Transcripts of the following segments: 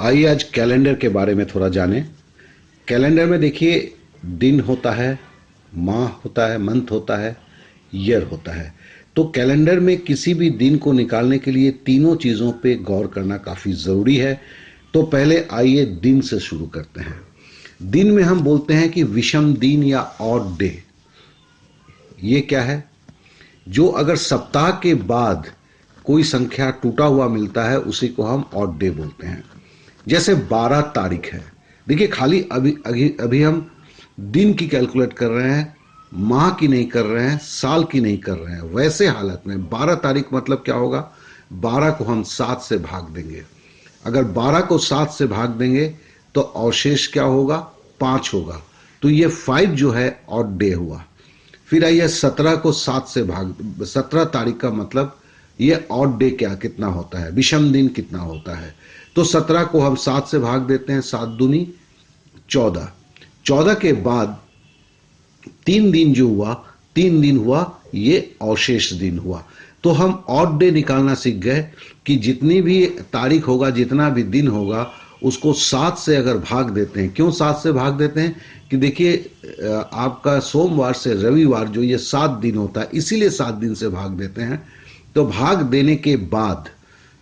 आइए आज कैलेंडर के बारे में थोड़ा जानें। कैलेंडर में देखिए, दिन होता है, माह होता है, मंथ होता है, ईयर होता है। तो कैलेंडर में किसी भी दिन को निकालने के लिए तीनों चीज़ों पे गौर करना काफ़ी ज़रूरी है। तो पहले आइए दिन से शुरू करते हैं। दिन में हम बोलते हैं कि विषम दिन या ऑड डे। ये क्या है? जो अगर सप्ताह के बाद कोई संख्या टूटा हुआ मिलता है उसी को हम ऑड डे बोलते हैं। जैसे 12 तारीख है। देखिए, खाली अभी अभी अभी हम दिन की कैलकुलेट कर रहे हैं, माह की नहीं कर रहे हैं, साल की नहीं कर रहे हैं। वैसे हालत में 12 तारीख मतलब क्या होगा? 12 को हम 7 से भाग देंगे। अगर 12 को 7 से भाग देंगे तो अवशेष क्या होगा? 5 होगा। तो ये 5 जो है ऑड डे हुआ। फिर आइए 17 को 7 से भाग, 17 तारीख का मतलब ये ऑड डे क्या कितना होता है, विषम दिन कितना होता है। तो 17 को हम 7 से भाग देते हैं, 7 दूनी 14। 14 के बाद 3 दिन जो हुआ, 3 दिन हुआ, ये अवशेष दिन हुआ। तो हम ऑड डे निकालना सीख गए कि जितनी भी तारीख होगा, जितना भी दिन होगा, उसको 7 से अगर भाग देते हैं। क्यों 7 से भाग देते हैं? कि देखिए, आपका सोमवार से रविवार जो ये 7 दिन होता है, इसीलिए 7 दिन से भाग देते हैं। तो भाग देने के बाद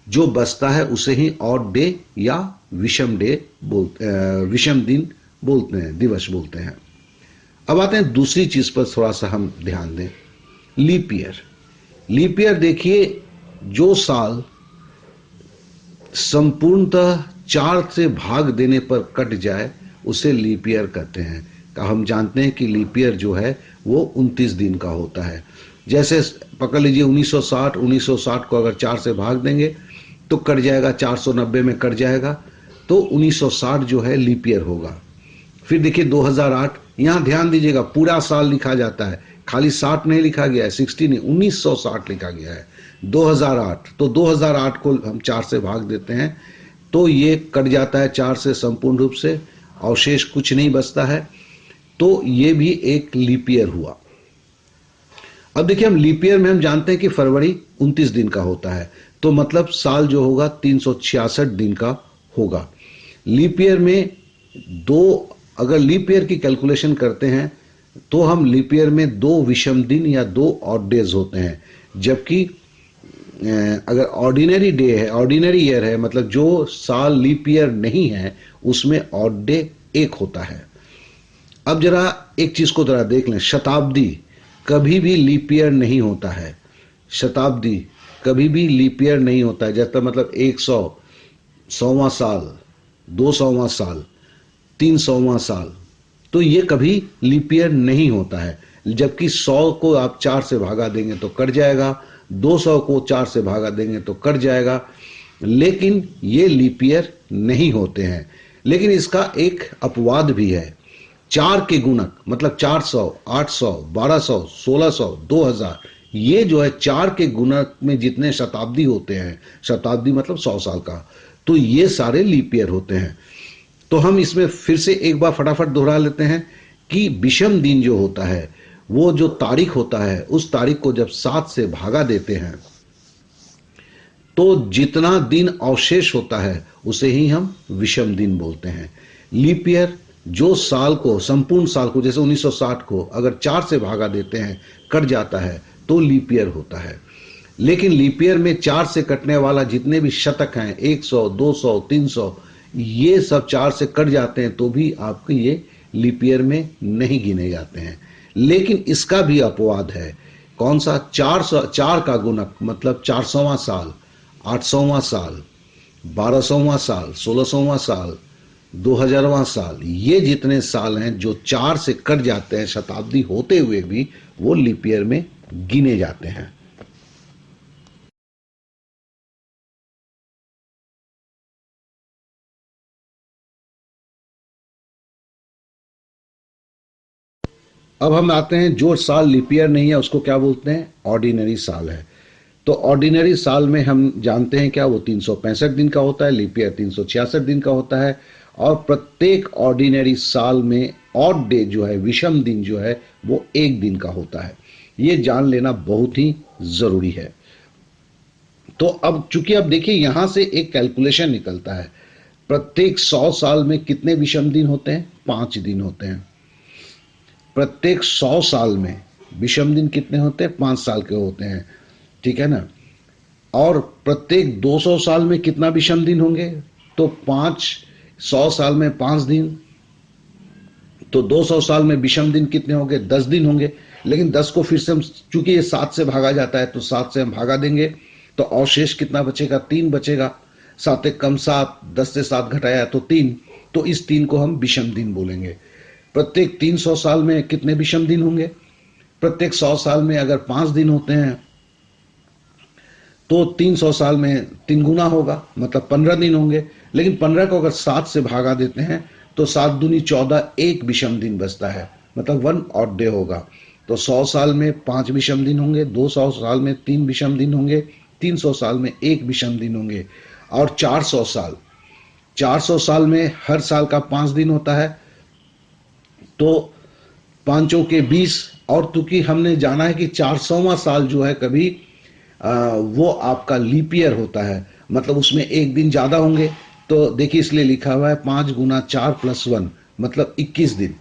जो बचता है उसे ही ऑड डे या विषम डे विषम दिन बोलते हैं, दिवस बोलते हैं। अब आते हैं दूसरी चीज पर थोड़ा सा हम ध्यान दें। Leap year. लीप ईयर देखिए, जो साल संपूर्णतः 4 से भाग देने पर कट जाए उसे लीप ईयर कहते हैं। हम जानते हैं कि लीप ईयर जो है वो 29 दिन का होता है। जैसे पकड़ लीजिए 1960, 1960 को अगर 4 से भाग देंगे तो कट जाएगा, 490 में कट जाएगा, तो 1960 जो है लीप ईयर होगा। फिर देखिए 2008, यहां ध्यान दीजिएगा, पूरा साल लिखा जाता है, खाली 60 नहीं लिखा गया है, 60 नहीं, 1960 लिखा गया है। 2008, तो 2008 को हम 4 से भाग देते हैं तो ये कट जाता है 4 से संपूर्ण रूप से, अवशेष कुछ नहीं बचता है। तो ये भी एक लीप ईयर हुआ। अब देखिए, हम लीप ईयर में हम जानते हैं कि फरवरी 29 दिन का होता है, तो मतलब साल जो होगा 366 दिन का होगा। लीप ईयर में अगर लीप ईयर की कैलकुलेशन करते हैं तो हम लीप ईयर में 2 विषम दिन या 2 ऑड डेज होते हैं। जबकि अगर ऑर्डिनरी डे है, ऑर्डिनरी ईयर है, मतलब जो साल लीप ईयर नहीं है, उसमें ऑड डे 1 होता है। अब जरा एक चीज को जरा देख लें, शताब्दी कभी भी लीप ईयर नहीं होता है। शताब्दी कभी भी लीप ईयर नहीं होता है। जैसा मतलब 100, 100वां साल, 200वां साल, 300वां साल, तो ये कभी लीप ईयर नहीं होता है। जबकि 100 को आप 4 से भागा देंगे तो कट जाएगा, 200 को 4 से भागा देंगे तो कट जाएगा, लेकिन ये लीप ईयर नहीं होते हैं। लेकिन इसका एक अपवाद भी है। 4 के गुणक मतलब 400, 800, 1200, 1600, 2000, ये जो है 4 के गुणक में जितने शताब्दी होते हैं, शताब्दी मतलब 100 साल का, तो ये सारे लीप ईयर होते हैं। तो हम इसमें फिर से एक बार फटाफट दोहरा लेते हैं कि विषम दिन जो होता है, वो जो तारीख होता है, उस तारीख को जब 7 से भागा देते हैं तो जितना दिन अवशेष होता है उसे ही हम विषम दिन बोलते हैं। लीप ईयर जो साल को, संपूर्ण साल को, जैसे 1960 को अगर 4 से भागा देते हैं, कट जाता है, तो लीप ईयर होता है। लेकिन लीप ईयर में 4 से कटने वाला जितने भी शतक हैं, 100, 200, 300, ये सब 4 से कट जाते हैं तो भी आपके ये लीप ईयर में नहीं गिने जाते हैं। लेकिन इसका भी अपवाद है। कौन सा? 4 का गुणक मतलब 400वां साल, 800वां साल, 1200वां साल, 1600वां साल, 2000वां साल, ये जितने साल हैं जो 4 से कट जाते हैं शताब्दी होते हुए भी, वो लीप ईयर में गिने जाते हैं। अब हम आते हैं, जो साल लीप ईयर नहीं है उसको क्या बोलते हैं? ऑर्डिनरी साल है। तो ऑर्डिनरी साल में हम जानते हैं क्या, वो 365 दिन का होता है, लीप ईयर 366 दिन का होता है। और प्रत्येक ऑर्डिनरी साल में ऑड डे जो है, विषम दिन जो है, वो 1 दिन का होता है। ये जान लेना बहुत ही जरूरी है। तो अब चूंकि अब देखिए, यहां से एक कैलकुलेशन निकलता है। प्रत्येक 100 साल में कितने विषम दिन होते हैं? 5 दिन होते हैं। प्रत्येक 100 साल में विषम दिन कितने होते हैं? 5 साल के होते हैं, ठीक है ना। और प्रत्येक 200 साल में कितना विषम दिन होंगे? तो 100 साल में 5 दिन, तो 200 साल में विषम दिन कितने होंगे? 10 दिन होंगे। लेकिन 10 को फिर से हम, चूंकि ये 7 से भागा जाता है तो 7 से हम भागा देंगे, तो अवशेष कितना बचेगा? 3 बचेगा। 7 एक कम 7, 10 से 7 घटाया तो 3, तो इस 3 को हम विषम दिन बोलेंगे। प्रत्येक 300 साल में कितने विषम दिन होंगे? प्रत्येक 100 साल में अगर 5 दिन होते हैं तो 300 साल में 3 गुना होगा, मतलब 15 दिन होंगे। लेकिन 15 को अगर 7 से भागा देते हैं तो 7 दूनी 14, एक विषम दिन बचता है, मतलब 1 ऑड डे होगा। तो 100 साल में 5 विषम दिन होंगे, 200 साल में 3 विषम दिन होंगे, 300 साल में 1 विषम दिन होंगे। और 400 साल में हर साल का 5 दिन होता है, तो 5 के 20। और चूंकि हमने जाना है कि 400वां साल जो है कभी वो आपका लीप ईयर होता है, मतलब उसमें एक दिन ज्यादा होंगे। तो देखिए इसलिए लिखा हुआ है 5 गुना 4 प्लस 1, मतलब 21 दिन।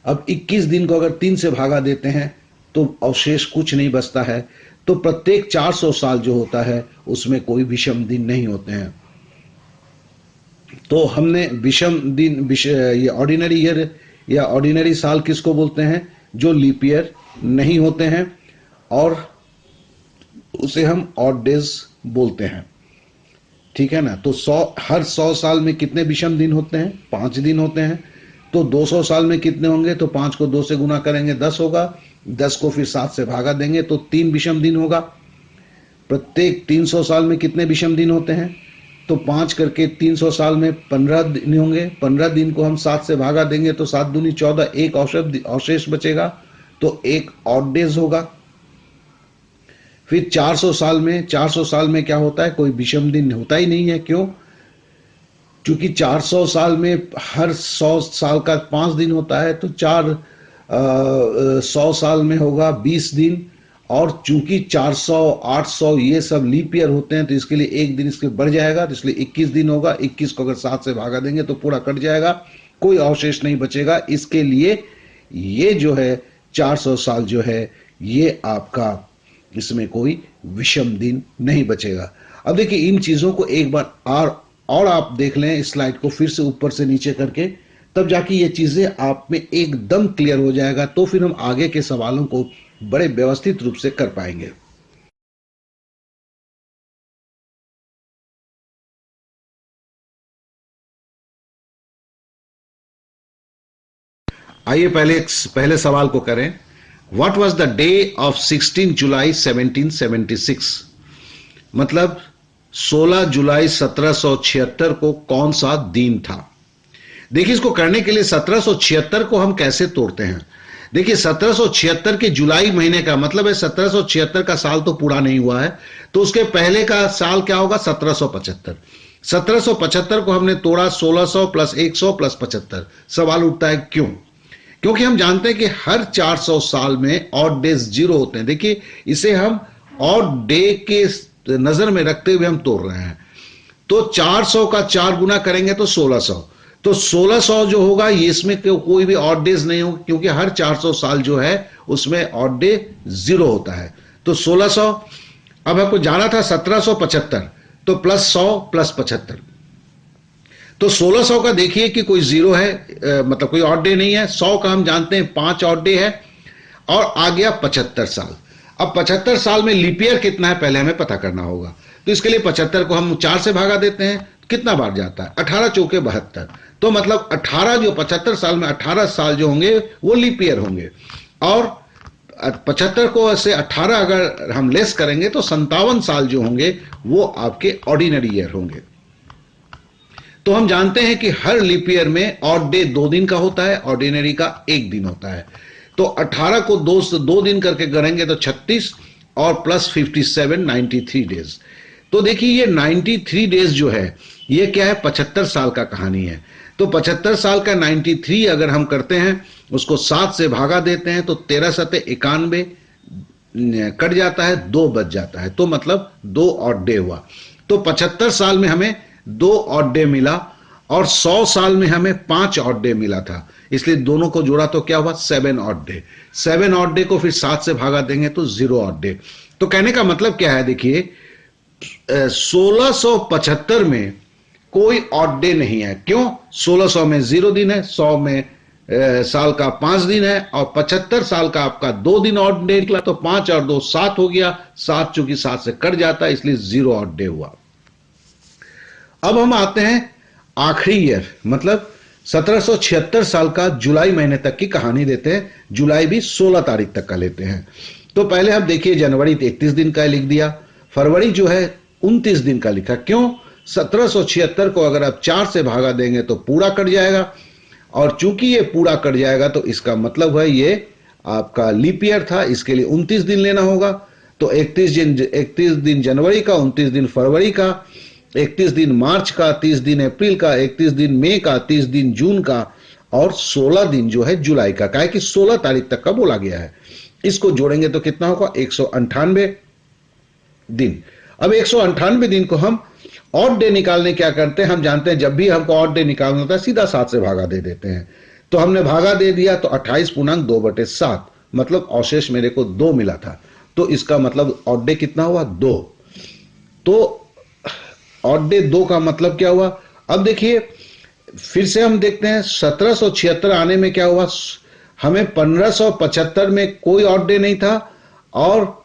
अब 21 दिन को अगर 3 से भागा देते हैं तो अवशेष कुछ नहीं बचता है। तो प्रत्येक 400 साल जो होता है उसमें कोई विषम दिन नहीं होते हैं। तो हमने विषम दिन, ये ऑर्डिनरी ईयर या ऑर्डिनरी साल किसको बोलते हैं? जो लीप ईयर नहीं होते हैं, और उसे हम ऑड डेज बोलते हैं, ठीक है ना। तो हर 100 साल में कितने विषम दिन होते हैं? 5 दिन होते हैं। तो 200 साल में कितने होंगे? तो 5 को 2 से गुना करेंगे 10 होगा, 10 को फिर 7 से भागा देंगे तो 3 विषम दिन होगा। प्रत्येक 300 साल में कितने विषम दिन होते हैं? तो 5 करके 300 साल में 15 दिन होंगे। 15 दिन को हम 7 से भागा देंगे तो 7 दूनी 14, एक अवशेष बचेगा, तो एक ऑड डेज होगा। फिर 400 साल में क्या होता है? कोई विषम दिन होता ही नहीं है। क्यों? क्योंकि 400 साल में हर 100 साल का 5 दिन होता है, तो 100 साल में होगा 20 दिन। और चूंकि 400, 800 ये सब लीप ईयर होते हैं, तो इसके लिए एक दिन इसके बढ़ जाएगा, तो इसलिए 21 दिन होगा। 21 को अगर 7 से भागा देंगे तो पूरा कट जाएगा, कोई अवशेष नहीं बचेगा। इसके लिए ये जो है 400 साल जो है ये आपका, इसमें कोई विषम दिन नहीं बचेगा। अब देखिए इन चीजों को एक बार और आप देख लें इस स्लाइड को फिर से ऊपर से नीचे करके, तब जाके ये चीजें आप में एकदम क्लियर हो जाएगा। तो फिर हम आगे के सवालों को बड़े व्यवस्थित रूप से कर पाएंगे। आइए पहले सवाल को करें। What was the day of 16 जुलाई 1776? मतलब 16 जुलाई 1776 को कौन सा दिन था? देखिए इसको करने के लिए 1776 को हम कैसे तोड़ते हैं। देखिए 1776 के जुलाई महीने का मतलब है 1776 का साल तो पूरा नहीं हुआ है, तो उसके पहले का साल क्या होगा? 1775। 1775 को हमने तोड़ा 1600 प्लस 100 प्लस 75। सवाल उठता है क्यों? क्योंकि हम जानते हैं कि हर 400 साल में ऑड डेज 0 होते हैं। देखिए इसे हम ऑड डे के नजर में रखते हुए हम तोड़ रहे हैं। तो 400 का 4 गुना करेंगे तो 1600, तो 1600 जो होगा ये इसमें कोई भी ऑड डेज नहीं होगा, क्योंकि हर 400 साल जो है उसमें ऑड डे 0 होता है। तो 1600। अब आपको जाना था 1775, तो प्लस 100 प्लस 75। तो 1600 का देखिए कि कोई 0 है, मतलब कोई ऑड डे नहीं है। 100 का हम जानते हैं 5 ऑड डे है, और आ गया 75 साल। अब 75 साल में लीप ईयर कितना है पहले हमें पता करना होगा। तो इसके लिए 75 को हम 4 से भागा देते हैं, कितना बार जाता है? 18 चौके 72। तो मतलब 18 जो 75 साल में 18 साल जो होंगे वो लीप ईयर होंगे। और 75 को से 18 अगर हम लेस करेंगे तो 57 साल जो होंगे वो आपके ऑर्डिनरी ईयर होंगे। तो हम जानते हैं कि हर लीप ईयर में ऑड डे 2 दिन का होता है, ऑर्डिनरी का 1 दिन होता है। तो 18 को 2 दिन करके गढ़ेंगे तो 36 और प्लस 57, 93 डेज। तो देखिए ये 93 डेज जो है ये क्या है? 75 साल का कहानी है। तो 75 साल का 93 अगर हम करते हैं, उसको 7 से भागा देते हैं तो 13 सते 91 कट जाता है, 2 बच जाता है, तो मतलब 2 ऑड डे हुआ। तो 75 साल में हमें 2 ऑड डे मिला, और 100 साल में हमें 5 ऑड डे मिला था, इसलिए दोनों को जोड़ा तो क्या हुआ 7 ऑड डे। 7 ऑड डे को फिर 7 से भागा देंगे तो 0 ऑड डे। तो कहने का मतलब क्या है, देखिए 1675 में कोई ऑड डे नहीं है। क्यों? 1600 में 0 दिन है, 100 में साल का 5 दिन है, और 75 साल का आपका 2 दिन ऑड डे निकला, तो 5 और 2 7 हो गया। 7 चूंकि 7 से कट जाता है इसलिए 0 ऑड डे हुआ। अब हम आते हैं आखिरी ईयर, मतलब 1776 साल का जुलाई महीने तक की कहानी देते हैं। जुलाई भी 16 तारीख तक का लेते हैं। तो पहले हम देखिए, जनवरी 31 दिन का लिख दिया, फरवरी जो है 29 दिन का लिखा। क्यों? 1776 को अगर आप 4 से भागा देंगे तो पूरा कट जाएगा, और चूंकि ये पूरा कट जाएगा तो इसका मतलब है ये आपका लीप ईयर था, इसके लिए 29 दिन लेना होगा। तो 31 दिन जनवरी का, 29 दिन फरवरी का, 31 दिन मार्च का, 30 दिन अप्रैल का, 31 दिन मई का, 30 दिन जून का, और 16 दिन जो है जुलाई का। काहे कि 16 तारीख तक का बोला गया है। इसको जोड़ेंगे तो कितना होगा 198 दिन। अब 198 दिन को हम ऑड डे निकालने क्या करते हैं, हम जानते हैं जब भी हमको ऑड डे निकालना होता है सीधा 7 से भागा दे देते हैं। तो हमने भागा दे दिया तो 28.2/7, मतलब अवशेष मेरे को 2 मिला था। तो इसका मतलब ऑड डे कितना हुआ 2। तो ऑड डे 2 का मतलब क्या हुआ? अब देखिए फिर से हम देखते हैं 1776 आने में क्या हुआ, हमें 1575 में कोई ऑड डे नहीं था, और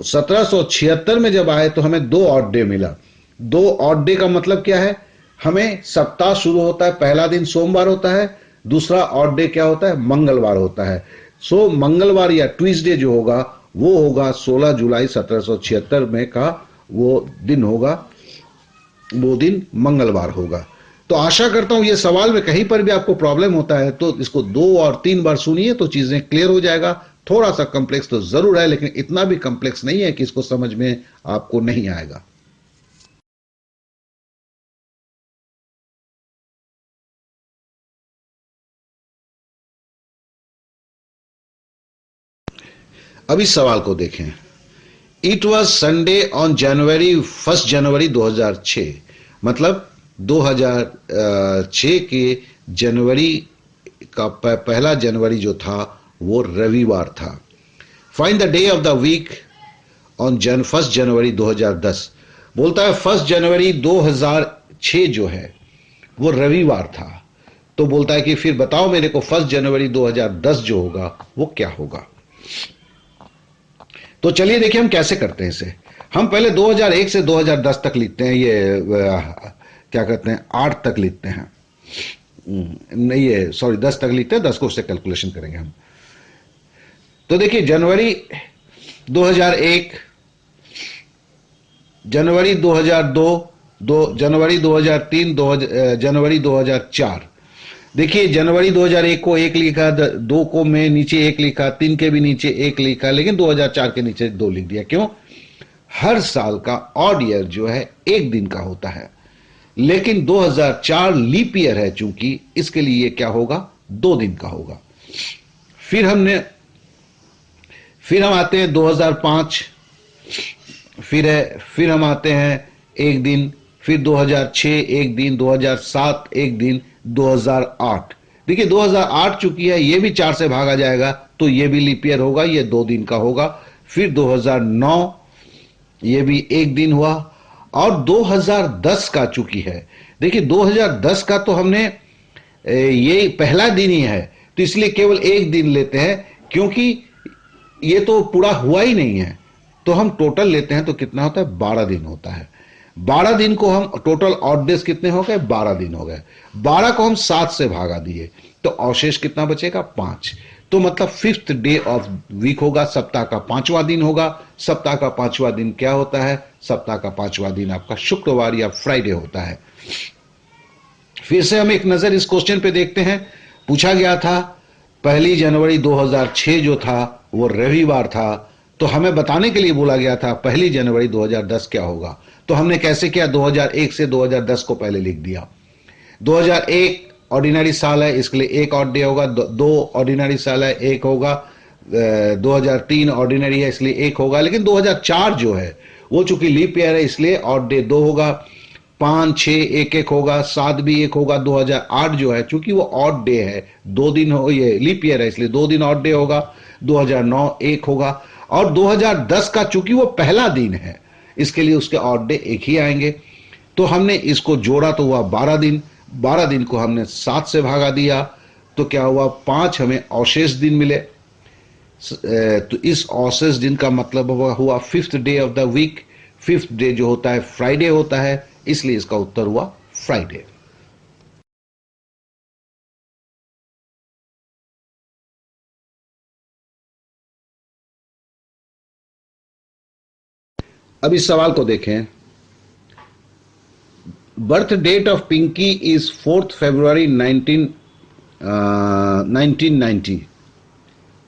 1776 में जब आए तो हमें 2 ऑड डे मिला। 2 ऑड डे का मतलब क्या है, हमें सप्ताह शुरू होता है, पहला दिन सोमवार होता है, दूसरा ऑड डे क्या होता है मंगलवार होता है। सो मंगलवार या ट्यूसडे जो होगा वो होगा 16 जुलाई 1776 में का वो दिन होगा, वो दिन मंगलवार होगा। तो आशा करता हूं ये सवाल में कहीं पर भी आपको प्रॉब्लम होता है तो इसको 2 और 3 बार सुनिए तो चीजें क्लियर हो जाएगा। थोड़ा सा कॉम्प्लेक्स तो जरूर है, लेकिन इतना भी कॉम्प्लेक्स नहीं है कि इसको समझ में आपको नहीं आएगा। अब इस सवाल को देखें। It was Sunday on January 1 जनवरी 2006, मतलब 2006 के जनवरी का पहला जनवरी जो था वो रविवार था। Find the day of the week on 1 January 2010। बोलता है 1 जनवरी 2006 जो है वो रविवार था। तो बोलता है कि फिर बताओ मेरे को 1 जनवरी 2010 जो होगा वो क्या होगा। तो चलिए देखिए हम कैसे करते हैं इसे। हम पहले 2001 से 2010 तक लिखते हैं, ये क्या कहते हैं 8 तक लिखते हैं, नहीं ये सॉरी 10 तक लिखते हैं, 10 को उससे कैलकुलेशन करेंगे हम। तो देखिए जनवरी 2001, जनवरी 2002, जनवरी 2003, जनवरी 2004। देखिए जनवरी 2001 को 1 लिखा, 2 को मैं नीचे 1 लिखा, 3 के भी नीचे 1 लिखा, लेकिन 2004 के नीचे 2 लिख दिया। क्यों? हर साल का ऑड ईयर जो है 1 दिन का होता है, लेकिन 2004 लीप ईयर है चूंकि, इसके लिए क्या होगा 2 दिन का होगा। फिर हम आते हैं 2005, फिर हम आते हैं 1 दिन, फिर 2006 1 दिन, 2007 1 दिन, 2008। देखिए 2008 चुकी है, ये भी 4 से भागा जाएगा तो ये भी लीप ईयर होगा, ये 2 दिन का होगा। फिर 2009 ये भी 1 दिन हुआ, और 2010 का चुकी है। देखिए 2010 का तो हमने ये पहला दिन ही है तो इसलिए केवल 1 दिन लेते हैं, क्योंकि ये तो पूरा हुआ ही नहीं है। तो हम टोटल लेते हैं तो कितना होता है 12 दिन होता है। 12 दिन को हम टोटल ऑड डेज कितने हो गए 12 दिन हो गए। 12 को हम 7 से भागा दिए तो अवशेष कितना बचेगा 5। तो मतलब 5th डे ऑफ वीक होगा, सप्ताह का 5वां दिन होगा। सप्ताह का 5वां दिन क्या होता है? सप्ताह का 5वां दिन आपका शुक्रवार या फ्राइडे होता है। फिर से हम एक नजर इस क्वेश्चन पे देखते हैं। पूछा गया था 1 जनवरी 2006 जो था वो रविवार था, तो हमें बताने के लिए बोला गया था 1 जनवरी 2010 क्या होगा। तो हमने कैसे किया, 2001 से 2010 को पहले लिख दिया। 2001 ऑर्डिनरी साल है, इसके लिए 1 ऑड डे होगा। 2 ऑर्डिनरी साल है, 1 होगा। 2003 ऑर्डिनरी है इसलिए 1 होगा। लेकिन 2004 जो है वो चूंकि लीप ईयर है इसलिए ऑड डे 2 होगा। 5, 6 एक एक होगा, 7 भी एक होगा। 2008 जो है चूंकि वो ऑड डे है, 2 दिन हो, ये लीप ईयर है इसलिए 2 दिन ऑड डे होगा। 2009 एक होगा, और 2010 का चूंकि वो पहला दिन है इसके लिए उसके ऑड डे एक ही आएंगे। तो हमने इसको जोड़ा तो हुआ 12 दिन। 12 दिन को हमने 7 से भागा दिया तो क्या हुआ, 5 हमें अवशेष दिन मिले। तो इस अवशेष दिन का मतलब हुआ 5th day of the week. 5th day जो होता है फ्राइडे होता है, इसलिए इसका उत्तर हुआ फ्राइडे। अब इस सवाल को देखें। Birth date of Pinky is 4th February 1990।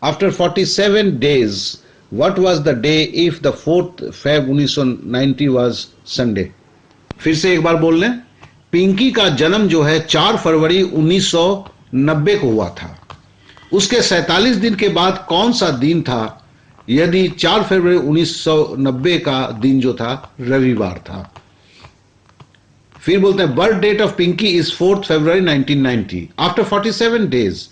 After 47 days, what was the day if the 4th Feb 1990 was Sunday? फिर से एक बार बोल लें। पिंकी का जन्म जो है 4 फरवरी 1990 को हुआ था। उसके 47 दिन के बाद कौन सा दिन था यदि 4 फरवरी 1990 का दिन जो था रविवार था? फिर बोलते हैं birth date of Pinky is 4th February 1990। After 47 days,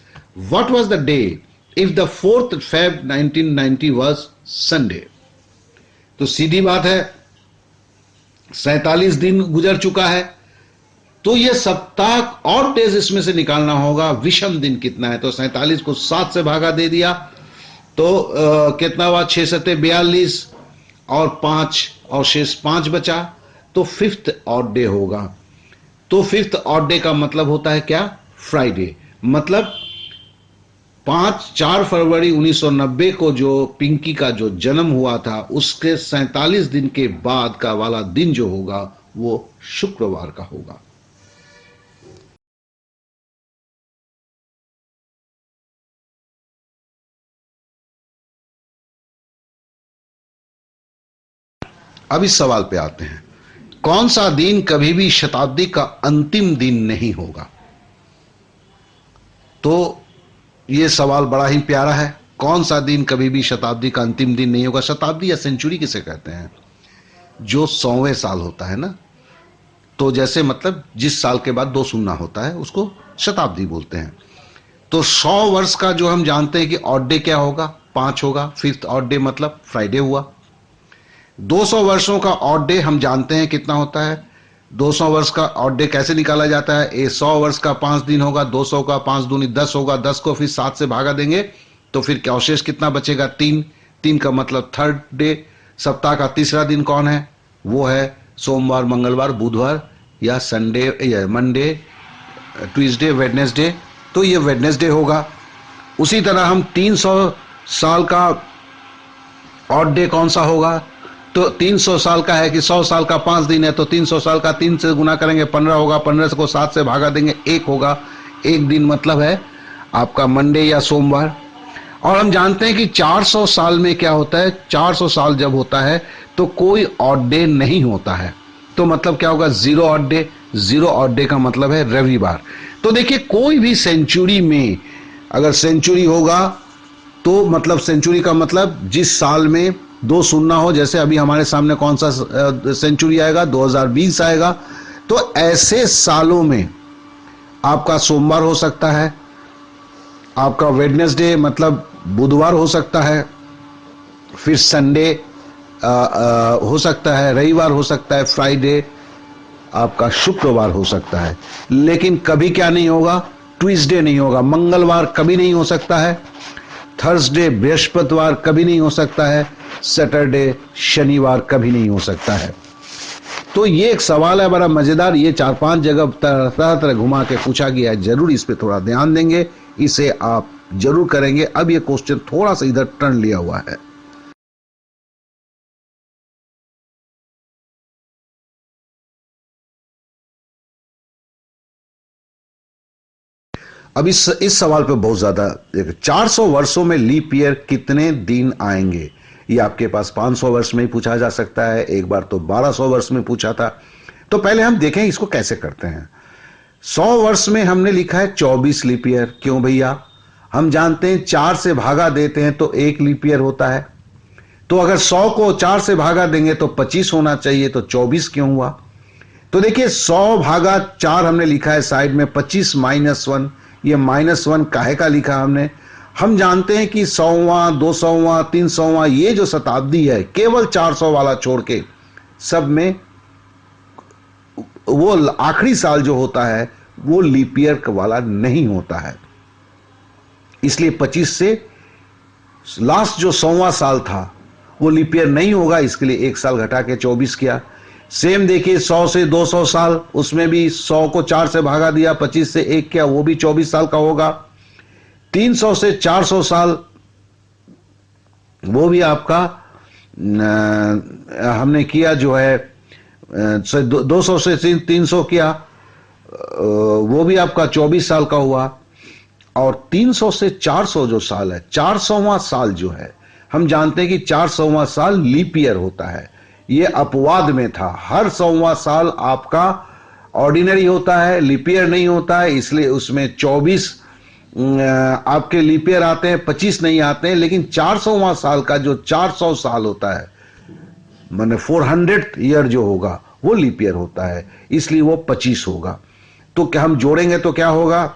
what was the day if the 4th Feb 1990 was Sunday? तो सीधी बात है, 47 दिन गुजर चुका है तो ये सप्ताह और डेज इसमें से निकालना होगा। विषम दिन कितना है, तो 47 को 7 से भागा दे दिया तो कितना हुआ, 6 7 42 और 5 और शेष 5 बचा, तो 5th ऑड डे होगा। तो 5th ऑड डे का मतलब होता है क्या, फ्राइडे। मतलब 4 फरवरी 1990 को जो पिंकी का जो जन्म हुआ था उसके 47 दिन के बाद का वाला दिन जो होगा वो शुक्रवार का होगा। अब इस सवाल पे आते हैं, कौन सा दिन कभी भी शताब्दी का अंतिम दिन नहीं होगा? तो यह सवाल बड़ा ही प्यारा है। कौन सा दिन कभी भी शताब्दी का अंतिम दिन नहीं होगा? शताब्दी या सेंचुरी किसे कहते हैं? जो 100वें साल होता है ना, तो जैसे मतलब जिस साल के बाद 2 शून्य होता है उसको शताब्दी बोलते हैं। तो 100 वर्ष का जो हम जानते हैं कि ऑड डे क्या होगा, 5 होगा। 5th ऑड डे मतलब फ्राइडे हुआ। 200 वर्षों का ऑड डे हम जानते हैं कितना होता है। 200 वर्ष का ऑड डे कैसे निकाला जाता है? 100 वर्ष का 5 दिन होगा, 200 का 5 दूनी 10 होगा, 10 को फिर 7 से भागा देंगे तो फिर क्या अवशेष कितना बचेगा, 3। 3 का मतलब 3rd डे। सप्ताह का तीसरा दिन कौन है? वो है सोमवार, मंगलवार, बुधवार या संडे या मंडे, ट्यूसडे, वेडनेसडे। तो ये वेडनेसडे होगा। उसी तरह हम 300 साल का ऑड डे कौन सा होगा? तो 300 साल का है कि 100 साल का 5 दिन है, तो 300 साल का 3 से गुना करेंगे 15 होगा, 15 को 7 से भागा देंगे 1 होगा। 1 दिन मतलब है आपका मंडे या सोमवार। और हम जानते हैं कि 400 साल में क्या होता है, 400 साल जब होता है तो कोई ऑड डे नहीं होता है। तो मतलब क्या होगा, 0 ऑड डे। 0 ऑड डे का मतलब है रविवार। तो देखिए कोई भी सेंचुरी में अगर सेंचुरी होगा तो मतलब सेंचुरी का मतलब जिस साल में 2 शून्य हो, जैसे अभी हमारे सामने कौन सा सेंचुरी आएगा, 2020 आएगा। तो ऐसे सालों में आपका सोमवार हो सकता है, आपका वेडनेसडे मतलब बुधवार हो सकता है, फिर संडे हो सकता है, रविवार हो सकता है, फ्राइडे आपका शुक्रवार हो सकता है। लेकिन कभी क्या नहीं होगा, ट्यूसडे नहीं होगा। मंगलवार कभी नहीं हो सकता है, थर्सडे बृहस्पतिवार कभी नहीं हो सकता है, सैटरडे शनिवार कभी नहीं हो सकता है। तो ये एक सवाल है बड़ा मजेदार। ये 4-5 जगह तरह तरह घुमा के पूछा गया है। जरूर इस पे थोड़ा ध्यान देंगे, इसे आप जरूर करेंगे। अब ये क्वेश्चन थोड़ा सा इधर टर्न लिया हुआ है। अब इस सवाल पे बहुत ज्यादा 400 वर्षों में लीप ईयर कितने दिन आएंगे? ये आपके पास 500 वर्ष में ही पूछा जा सकता है, एक बार तो 1200 वर्ष में पूछा था। तो पहले हम देखें इसको कैसे करते हैं। 100 वर्ष में हमने लिखा है 24 लीप ईयर। क्यों भैया? हम जानते हैं 4 से भागा देते हैं तो 1 लीप ईयर होता है। तो अगर 100 को 4 से भागा देंगे तो 25 होना चाहिए, तो 24 क्यों हुआ? तो देखिए 100 भागा 4 हमने लिखा है साइड में, 25 माइनस 1, ये माइनस 1 काहे का लिखा हमने? हम जानते हैं कि 100वां 200वां 300वां ये जो शताब्दी है केवल 400 वाला छोड़ के सब में वो आखिरी साल जो होता है वो लीप ईयर वाला नहीं होता है। इसलिए 25 से लास्ट जो 100वां साल था वो लीप ईयर नहीं होगा, इसके लिए एक साल घटा के 24 किया। सेम देखिए 100 से 200 साल, उसमें भी 100 को 4 से भागा दिया, 25 से 1 किया, वो भी 24 साल का होगा। 300 से 400 साल वो भी आपका हमने किया जो है 200 से 300 किया, वो भी आपका 24 साल का हुआ। और 300 से 400 जो साल है, 400वां साल जो है, हम जानते हैं कि 400वां साल लीप ईयर होता है। ये अपवाद में था, हर 100वां साल आपका ऑर्डिनरी होता है, लीप ईयर नहीं होता है, इसलिए उसमें 24 आपके लीप ईयर आते हैं, 25 नहीं आते हैं। लेकिन 400वां साल का जो 400 साल होता है, माने 400th ईयर जो होगा वो लीप ईयर होता है, इसलिए वो 25 होगा। तो क्या हम जोड़ेंगे तो क्या होगा?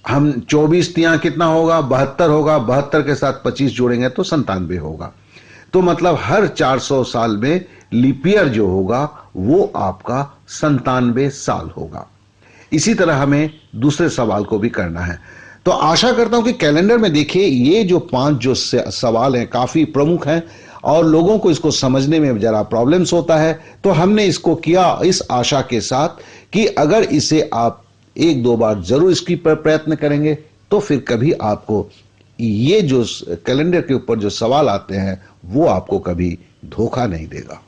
हम 24 तिया कितना होगा? 72 होगा, 72 के साथ 25 जोड़ेंगे तो 97 होगा। तो मतलब हर 400 साल में लीप ईयर जो होगा वो आपका 97 साल होगा। इसी तरह हमें दूसरे सवाल को भी करना है। तो आशा करता हूं कि कैलेंडर में देखिए ये जो 5 जो सवाल हैं काफी प्रमुख हैं और लोगों को इसको समझने में जरा प्रॉब्लम्स होता है। तो हमने इसको किया इस आशा के साथ कि अगर इसे आप 1-2 बार जरूर इसकी प्रयत्न करेंगे तो फिर कभी आपको ये जो कैलेंडर के ऊपर जो सवाल आते हैं वो आपको कभी धोखा नहीं देगा।